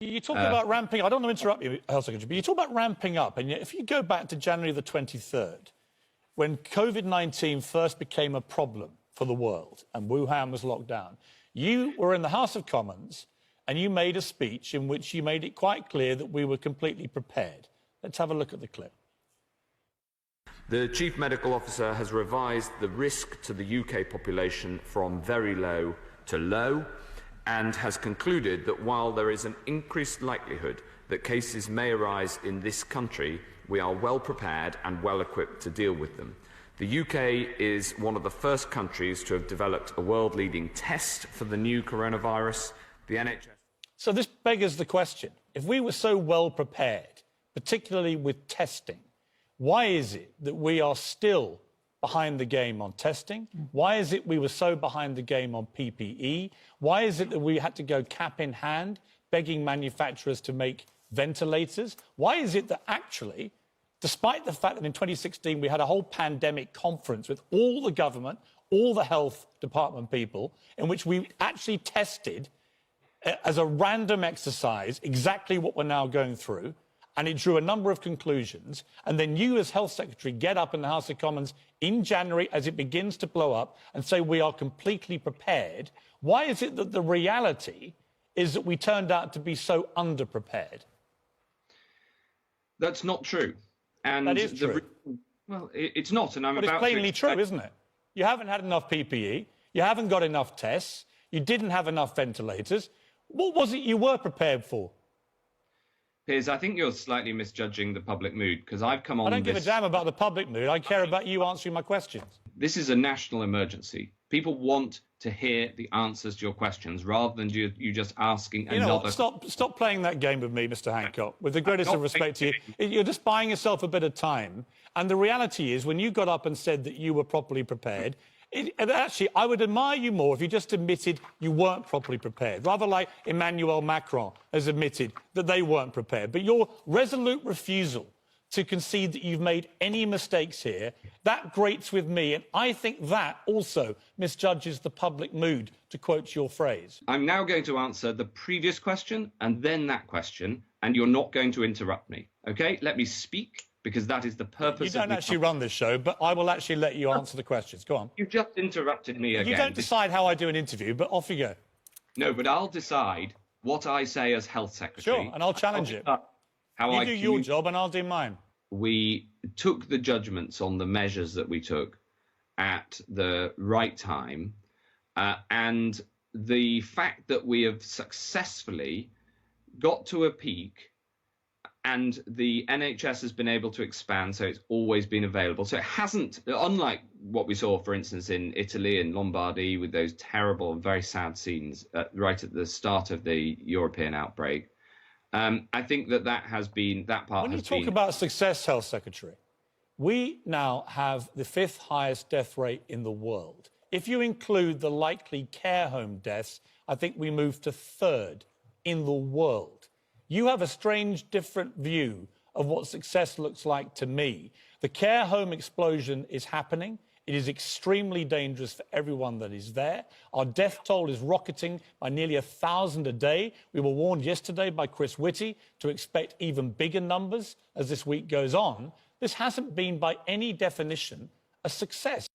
You talk about ramping. I don't want to interrupt you, Health Secretary, but you talk about ramping up. And yet, if you go back to January the 23rd, when COVID-19 first became a problem for the world and Wuhan was locked down, you were in the House of Commons and you made a speech in which you made it quite clear that we were completely prepared. Let's have a look at the clip. The Chief Medical Officer has revised the risk to the UK population from very low to low, and has concluded that while there is an increased likelihood that cases may arise in this country, we are well prepared and well equipped to deal with them. The UK is one of the first countries to have developed a world-leading test for the new coronavirus. The NHS... So this beggars the question. If we were so well prepared, particularly with testing, why is it that we are still behind the game on testing? Why is it we were so behind the game on PPE? Why is it that we had to go cap in hand, begging manufacturers to make ventilators? Why is it that actually, despite the fact that in 2016 we had a whole pandemic conference with all the government, all the health department people, in which we actually tested as a random exercise exactly what we're now going through, and it drew a number of conclusions, and then you as Health Secretary get up in the House of Commons in January as it begins to blow up and say we are completely prepared? Why is it that the reality is that we turned out to be so underprepared? That's not true. And that is true. Well, it's not, and I'm about to... But it's plainly true, isn't it? You haven't had enough PPE, you haven't got enough tests, you didn't have enough ventilators. What was it you were prepared for? Piers, I think you're slightly misjudging the public mood, because I've come on I don't give a damn about the public mood. I care about you answering my questions. This is a national emergency. People want to hear the answers to your questions rather than you just asking another... Stop playing that game with me, Mr. Hancock. With the greatest of respect to you, you're just buying yourself a bit of time. And the reality is, when you got up and said that you were properly prepared, actually, I would admire you more if you just admitted you weren't properly prepared, rather like Emmanuel Macron has admitted that they weren't prepared. But your resolute refusal to concede that you've made any mistakes here, that grates with me, and I think that also misjudges the public mood, to quote your phrase. I'm now going to answer the previous question and then that question, and you're not going to interrupt me, OK? Let me speak, because that is the purpose of... You don't actually run this show, but I will actually let you answer the questions. Go on. You just interrupted me again. You don't decide how I do an interview, but off you go. No, but I'll decide what I say as Health Secretary. Sure, and I'll challenge it. You do your job and I'll do mine. We took the judgments on the measures that we took at the right time, and the fact that we have successfully got to a peak and the NHS has been able to expand, so it's always been available. So it hasn't, unlike what we saw, for instance, in Italy and Lombardy with those terrible and very sad scenes right at the start of the European outbreak. I think that part has been... When you talk about success, Health Secretary, we now have the 5th highest death rate in the world. If you include the likely care home deaths, I think we move to 3rd in the world. You have a strange, different view of what success looks like to me. The care home explosion is happening. It is extremely dangerous for everyone that is there. Our death toll is rocketing by nearly 1,000 a day. We were warned yesterday by Chris Whitty to expect even bigger numbers as this week goes on. This hasn't been, by any definition, a success.